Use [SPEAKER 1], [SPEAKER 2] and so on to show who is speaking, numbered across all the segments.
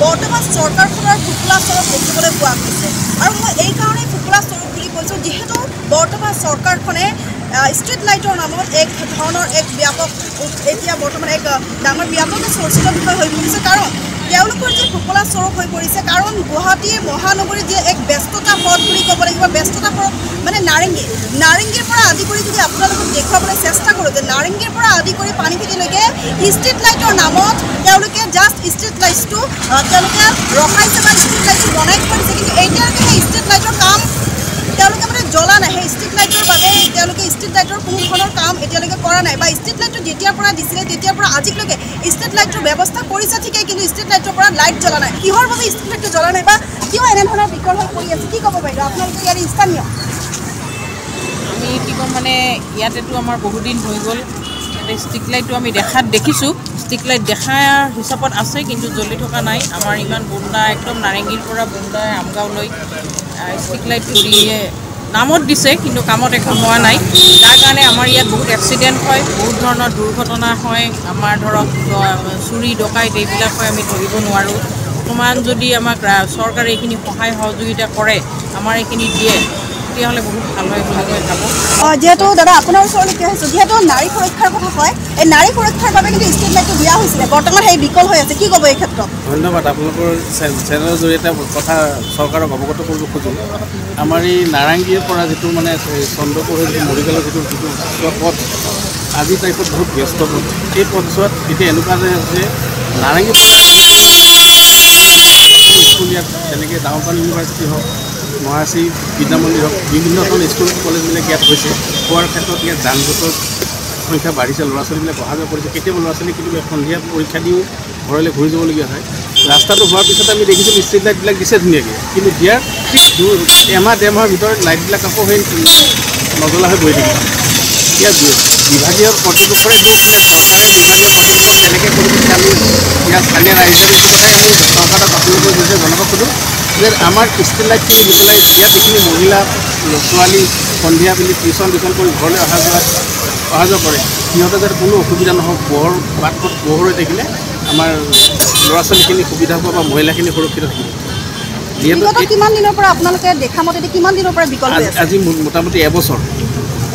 [SPEAKER 1] বৰ্তমান চৰকাৰখনৰ ফুকুলা স্বৰূপ দেখিবলৈ পোৱা গৈছে আৰু মই এই কাৰণেই ফুকুলা স্বৰূপ বুলি কৈছোঁ যিহেতু বৰ্তমান চৰকাৰখনে ষ্ট্ৰীট লাইটৰ নামত এক ধৰণৰ এক ব্যাপক এতিয়া বৰ্তমান এক ডাঙৰ ব্যাপক চৰ্চিত বিষয় হৈ পৰিছে কাৰণ তেওঁলোকৰ যে ফুকুলা স্বৰূপ হৈ পৰিছে কাৰণ গুৱাহাটীৰ মহানগৰীৰ যে এক ব্যস্ততা পথ বুলি ক'ব লাগিব ব্যস্ততা পথ মানে নাৰেংগীৰ পৰা আদি কৰি যদি আপোনালোকক দেখুৱাবলৈ চেষ্টা কৰোঁ যে নাৰেংগীৰ পৰা আদি কৰি পানীখেতিলৈকে ষ্ট্ৰীট লাইটৰ নামত তেওঁলোকে জাষ্ট ষ্ট্ৰীট লাইটটো তেওঁলোকে ৰখাইছে বা ষ্ট্ৰীট লাইটটো বনাই থৈ দিছে কিন্তু এতিয়ালৈকে সেই ষ্ট্ৰীট লাইটৰ কাম তেওঁলোকে মানে জ্বলা নাই সেই ষ্ট্ৰীট লাইটৰ বাবে তেওঁলোকে ষ্ট্ৰীট লাইটৰ কোনো ধৰণৰ কাম এতিয়ালৈকে কৰা নাই বা ষ্ট্ৰীট লাইটটো যেতিয়াৰ পৰা দিছিলে তেতিয়াৰ পৰা আজিলৈকে ষ্ট্ৰীট লাইটৰ ব্যৱস্থা কৰিছে ঠিকেই কিন্তু ষ্ট্ৰীট লাইটৰ পৰা লাইট জ্বলা নাই কিহৰ বাবে ষ্ট্ৰীট লাইটটো জ্বলা নাই বা কিয় এনেধৰণৰ বিকল হৈ পৰি আছে কি ক'ব বাইদেউ আপোনালোকে ইয়াৰ স্থানীয়
[SPEAKER 2] আমি কি ক'ম মানে ইয়াতেতো আমাৰ বহুদিন হৈ গ'ল ইয়াতে ষ্ট্ৰীট লাইটটো আমি দেখিছোঁ ষ্ট্ৰীট লাইট দেখা হিচাপত আছে কিন্তু জ্বলি থকা নাই আমাৰ ইমান বুন্দা একদম নাৰেংগীৰ পৰা বুন্দা আমগাঁওলৈ ষ্ট্ৰীট লাইটটো দিয়ে নামত দিছে কিন্তু কামত একো হোৱা নাই তাৰ কাৰণে আমাৰ ইয়াত বহুত এক্সিডেণ্ট হয় বহুত ধৰণৰ দুৰ্ঘটনা হয় আমাৰ ধৰক চুৰি ডকাইত এইবিলাক হয় আমি ধৰিব নোৱাৰোঁ অকণমান যদি আমাক চৰকাৰে এইখিনি সহায় সহযোগিতা কৰে আমাৰ এইখিনি দিয়ে তেতিয়াহ'লে বহুত ভাল হয় বুলি মই ভাবোঁ
[SPEAKER 1] যেহেতু দাদা আপোনাৰ ওচৰলৈ কি হৈছে যিহেতু নাৰী সুৰক্ষাৰ কথা কয় এই নাৰী সুৰক্ষাৰ বাবে কিন্তু ষ্ট্ৰীট লাইটটো দিয়া হৈছিলে বৰ্তমান সেই বিকল হৈ আছে কি ক'ব এই ক্ষেত্ৰত
[SPEAKER 3] ধন্যবাদ আপোনালোকৰ চেনেলৰ জৰিয়তে কথা চৰকাৰক অৱগত কৰিব খোজোঁ আমাৰ এই নাৰেংগীৰ পৰা যিটো মানে চন্দ্ৰপুৰ হৈ যিটো মৰিগাঁৱৰ যিটো পথ আজিৰ তাৰিখত বহুত ব্যস্ত পথ এই পথছোৱাত এতিয়া এনেকুৱা যে নাৰেংগীৰ পৰা স্কুল ইয়াত যেনেকৈ ডাঙৰপানী ইউনিভাৰ্চিটি হওক মহাশী বিদ্যামন্দিৰ হওক বিভিন্ন ধৰণৰ স্কুল কলেজবিলাক ইয়াত হৈছে হোৱাৰ ক্ষেত্ৰত ইয়াত যান জঁটৰ সংখ্যা বাঢ়িছে ল'ৰা ছোৱালীবিলাক অহা যোৱা কৰিছে কেতিয়াবা ল'ৰা ছোৱালী কিন্তু সন্ধিয়া পৰীক্ষা দিও ঘৰলৈ ঘূৰি যাবলগীয়া হয় ৰাস্তাটো হোৱাৰ পিছত আমি দেখিছিলোঁ ষ্ট্ৰীট লাইটবিলাক দিছে ধুনীয়াকৈ কিন্তু দিয়াৰ এমাহ ডেৰ মাহৰ ভিতৰত লাইটবিলাক আকৌ সেই নজ্বলা হৈ বহি থাকিব ইয়াত বিভাগীয় কৰ্তৃপক্ষৰে দুখ নে চৰকাৰে বিভাগীয় কৰ্তৃপক্ষ কেনেকৈ কৰিব আমি ইয়াত স্থানীয় ৰাইজৰ এইটো কথাই আমি চৰকাৰক আপোনালোকৰ বিৰুদ্ধে জনাব খোজোঁ যে আমাৰ ষ্ট্ৰীট লাইটখিনি দি পেলাই ইয়াত যিখিনি মহিলা ছোৱালী সন্ধিয়া বুলি টিউশ্যন কৰি ঘৰলৈ অহা যোৱা কৰে সিহঁতে যাতে কোনো অসুবিধা নহওক বাট পথ পোহৰ হৈ থাকিলে আমাৰ ল'ৰা ছোৱালীখিনি সুবিধা হ'ব বা মহিলাখিনি সুৰক্ষিত থাকিব যিহেতু
[SPEAKER 1] কিমান দিনৰ পৰা আপোনালোকে দেখা মতে কিমান দিনৰ পৰা বিকল হৈ আছে
[SPEAKER 3] আজি মোটামুটি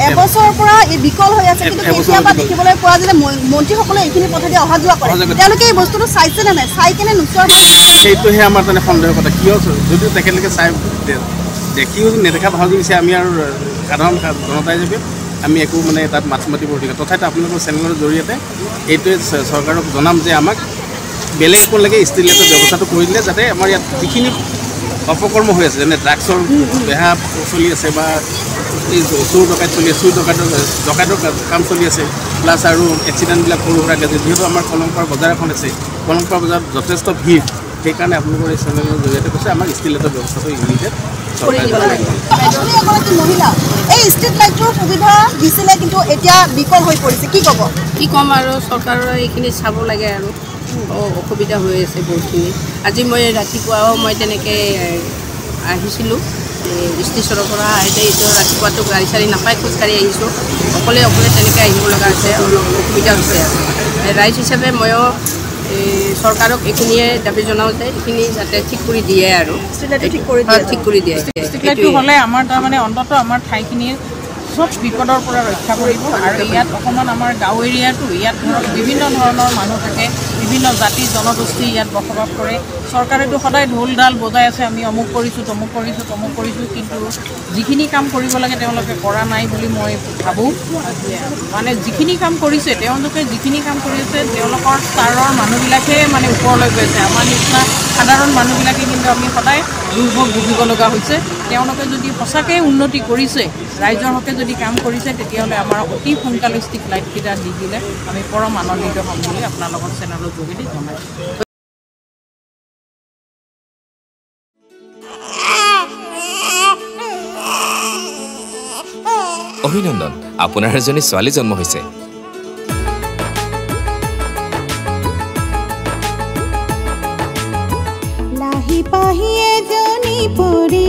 [SPEAKER 3] এবছৰৰ
[SPEAKER 1] পৰা এই বিকল হৈ আছে কিন্তু কেতিয়াবা দেখিবলৈ পোৱা যায় মন্ত্ৰীসকলে এইখিনি পথেদি অহা যোৱা কৰে তেওঁলোকে এই বস্তুটো চাইছে নে নাই চাই কেনে নোচোৱাৰ
[SPEAKER 3] সেইটোহে আমাৰ মানে সন্দেহৰ কথা কিয় যদিও তেখেতলোকে চাই দেখিও নেদেখা ভাও দিছে আমি আৰু সাধাৰণ জনতাই যাবি আমি একো মানে তাত মাত মাতিব দিব তথাপিতো আপোনালোকৰ চেনেলৰ জৰিয়তে এইটোৱে চৰকাৰক জনাম যে আমাক বেলেগ কোনলৈকে ষ্ট্ৰীট লাইটৰ ব্যৱস্থাটো কৰি দিলে যাতে আমাৰ ইয়াত যিখিনি অপকৰ্ম হৈ আছে যেনে ড্ৰাগছৰ বেহা চলি আছে বা এই চোৰ ডকাইত চলি আছে ডকাইতৰ কাম চলি আছে প্লাছ আৰু এক্সিডেণ্টবিলাক সৰু সুৰাকৈ যিহেতু আমাৰ কলংপাৰ বজাৰ এখন আছে কলংপাৰ বজাৰত যথেষ্ট ভিৰ সেইকাৰণে আপোনালোকৰ এই চেনেলৰ জৰিয়তে কৈছে আমাক ষ্ট্ৰীট লাইটৰ ব্যৱস্থাটো ইমিডিয়েট
[SPEAKER 1] মহিলা এই ষ্ট্ৰীট লাইটৰ সুবিধা দিছিলে কিন্তু এতিয়া বিকল হৈ পৰিছে কি ক'ব
[SPEAKER 4] কি ক'ম আৰু চৰকাৰৰ এইখিনি চাব লাগে আৰু অসুবিধা হৈ আছে বহুতখিনি আজি মই ৰাতিপুৱাও মই তেনেকৈ আহিছিলোঁ ষ্টেচনৰ পৰা আহোঁতে এইটো ৰাতিপুৱাটো গাড়ী চাড়ী নাপাই খোজকাঢ়ি আহিছোঁ অকলে তেনেকৈ আহিব লগা হৈছে অলপ অসুবিধা হৈছে আৰু ৰাইজ হিচাপে ময়ো চৰকাৰক এইখিনিয়ে দাবী জনাওঁ যে এইখিনি যাতে ঠিক কৰি দিয়ে আৰু ঠিক কৰি দিয়ে
[SPEAKER 2] ষ্ট্ৰীট লাইটটো হ'লে আমাৰ তাৰমানে অন্ততঃ আমাৰ ঠাইখিনিৰ চব বিপদৰ পৰা ৰক্ষা কৰিব আৰু ইয়াত অকণমান আমাৰ গাঁও এৰিয়াটো ইয়াত ধৰক বিভিন্ন ধৰণৰ মানুহ থাকে বিভিন্ন জাতি জনগোষ্ঠী ইয়াত বসবাস কৰে চৰকাৰেতো সদায় ঢোল ঢাল বজাই আছে আমি অমুক কৰিছোঁ কিন্তু যিখিনি কাম কৰিব লাগে তেওঁলোকে কৰা নাই বুলি মই ভাবোঁ মানে যিখিনি কাম কৰিছে তেওঁলোকে তেওঁলোকৰ স্তৰৰ মানুহবিলাকে মানে ওপৰলৈ গৈছে আমাৰ নিচিনা সাধাৰণ মানুহবিলাকে কিন্তু আমি সদায় দুৰ্ভোগ ভুগিব লগা হৈছে তেওঁলোকে যদি সঁচাকৈ উন্নতি কৰিছে ৰাইজৰ হকে যদি কাম কৰিছে তেতিয়াহ'লে আমাৰ অতি সোনকালে ষ্ট্ৰীট লাইটকেইটা দি দিলে আমি পৰম আনন্দিত হ'ম বুলি আপোনালোকৰ চেনেলৰ যোগেদি জনাইছোঁ
[SPEAKER 5] অভিনন্দন আপোনাৰ এজনী ছোৱালী জন্ম হৈছে
[SPEAKER 6] লাহি পাহি এজনী পৰি